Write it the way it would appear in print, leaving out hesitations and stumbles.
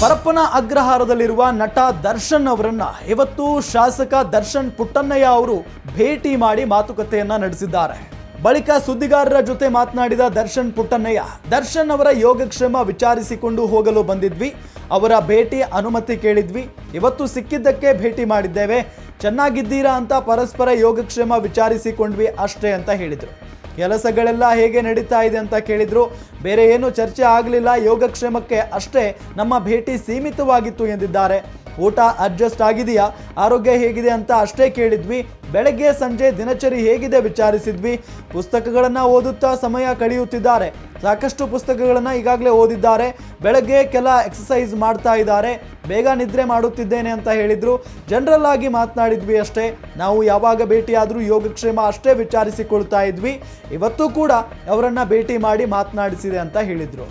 ಪರಪ್ಪನ ಅಗ್ರಹಾರದಲ್ಲಿರುವ ನಟ ದರ್ಶನ್ ಅವರನ್ನ ಇವತ್ತು ಶಾಸಕ ದರ್ಶನ್ ಪುಟ್ಟಣ್ಣಯ್ಯ ಅವರು ಭೇಟಿ ಮಾಡಿ ಮಾತುಕತೆಯನ್ನ ನಡೆಸಿದ್ದಾರೆ. ಬಳಿಕ ಸುದ್ದಿಗಾರರ ಜೊತೆ ಮಾತನಾಡಿದ ದರ್ಶನ್ ಪುಟ್ಟಣ್ಣಯ್ಯ, ದರ್ಶನ್ ಅವರ ಯೋಗಕ್ಷೇಮ ವಿಚಾರಿಸಿಕೊಂಡು ಹೋಗಲು ಬಂದಿದ್ವಿ. ಅವರ ಭೇಟಿ ಅನುಮತಿ ಕೇಳಿದ್ವಿ. ಇವತ್ತು ಸಿಕ್ಕಿದ್ದಕ್ಕೆ ಭೇಟಿ ಮಾಡಿದ್ದೇವೆ. ಚೆನ್ನಾಗಿದ್ದೀರಾ ಅಂತ ಪರಸ್ಪರ ಯೋಗಕ್ಷೇಮ ವಿಚಾರಿಸಿಕೊಂಡ್ವಿ ಅಷ್ಟೇ ಅಂತ ಹೇಳಿದರು. ಕೆಲಸಗಳೆಲ್ಲ ಹೇಗೆ ನಡೀತಾ ಇದೆ ಅಂತ ಕೇಳಿದ್ರು. ಬೇರೆ ಏನು ಚರ್ಚೆ ಆಗಲಿಲ್ಲ, ಯೋಗಕ್ಷೇಮಕ್ಕೆ ಅಷ್ಟೇ ನಮ್ಮ ಭೇಟಿ ಸೀಮಿತವಾಗಿತ್ತು ಎಂದಿದ್ದಾರೆ. ಊಟ ಅಡ್ಜಸ್ಟ್ ಆಗಿದೆಯಾ, ಆರೋಗ್ಯ ಹೇಗಿದೆ ಅಂತ ಅಷ್ಟೇ ಕೇಳಿದ್ವಿ. ಬೆಳಗ್ಗೆ ಸಂಜೆ ದಿನಚರಿ ಹೇಗಿದೆ ವಿಚಾರಿಸಿದ್ವಿ. ಪುಸ್ತಕಗಳನ್ನು ಓದುತ್ತಾ ಸಮಯ ಕಳೆಯುತ್ತಿದ್ದಾರೆ. ಸಾಕಷ್ಟು ಪುಸ್ತಕಗಳನ್ನು ಈಗಾಗಲೇ ಓದಿದ್ದಾರೆ. ಬೆಳಗ್ಗೆ ಕೆಲ ಎಕ್ಸಸೈಸ್ ಮಾಡ್ತಾ ಇದ್ದಾರೆ. ಬೇಗ ನಿದ್ರೆ ಮಾಡುತ್ತಿದ್ದೇನೆ ಅಂತ ಹೇಳಿದ್ರು. ಜನರಲ್ ಆಗಿ ಮಾತನಾಡಿದ್ವಿ ಅಷ್ಟೇ. ನಾವು ಯಾವಾಗ ಭೇಟಿಯಾದರೂ ಯೋಗಕ್ಷೇಮ ಅಷ್ಟೇ ವಿಚಾರಿಸಿಕೊಳ್ತಾ ಇದ್ವಿ. ಇವತ್ತು ಕೂಡ ಅವರನ್ನ ಭೇಟಿ ಮಾಡಿ ಮಾತನಾಡಿಸಿದೆ ಅಂತ ಹೇಳಿದ್ರು.